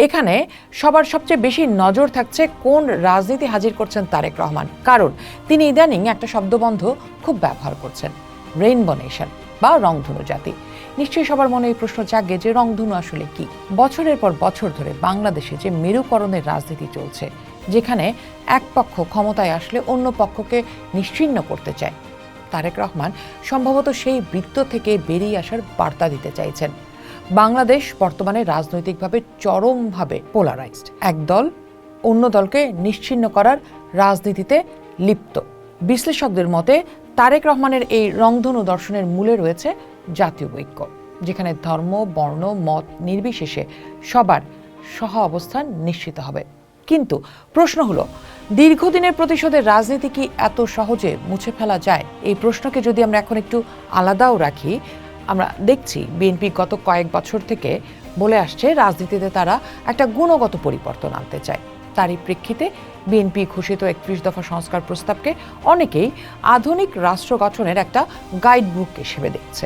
এখানে সবার সবচেয়ে বেশি নজর থাকছে কোন রাজনীতি হাজির করছেন তারেক রহমান, কারণ তিনি ইদানিং একটা শব্দবন্ধ খুব ব্যবহার করছেন, রেইনবো নেশন বা রংধনু জাতি। নিশ্চয়ই সবার মনে এই প্রশ্ন জাগে যে রংধনু আসলে কি। বছরের পর বছর ধরে বাংলাদেশে যে মেরুকরণের রাজনীতি চলছে, যেখানে এক পক্ষ ক্ষমতায় আসলে অন্য পক্ষকে নিশ্চিহ্ন করতে চায়, তারেক রহমান সম্ভবত সেই বৃত্ত থেকে বেরিয়ে আসার বার্তা দিতে চাইছেন। বাংলাদেশ বর্তমানে রাজনৈতিকভাবে চরমভাবে পোলারাইজড। এক দল অন্য দলকে নিশ্চিহ্ন করার রাজনীতিতে লিপ্ত। বিশ্লেষকদের মতে তারেক রহমানের এই রংধনু দর্শনের মূলে রয়েছে জাতীয় ঐক্য, যেখানে ধর্ম, বর্ণ, মত নির্বিশেষে সবার সহ অবস্থান নিশ্চিত হবে। কিন্তু প্রশ্ন হলো, দীর্ঘদিনের প্রতিশোধের রাজনীতি কি এত সহজে মুছে ফেলা যায়? এই প্রশ্নকে যদি আমরা এখন একটু আলাদাও রাখি, আমরা দেখছি বিএনপি গত কয়েক বছর থেকে বলে আসছে রাজনীতিতে তারা একটা গুণগত পরিবর্তন আনতে চায়। তারই প্রেক্ষিতে বিএনপি ঘোষিত ৩১ দফা সংস্কার প্রস্তাবকে অনেকেই আধুনিক রাষ্ট্র গঠনের একটা গাইডবুক হিসেবে দেখছে।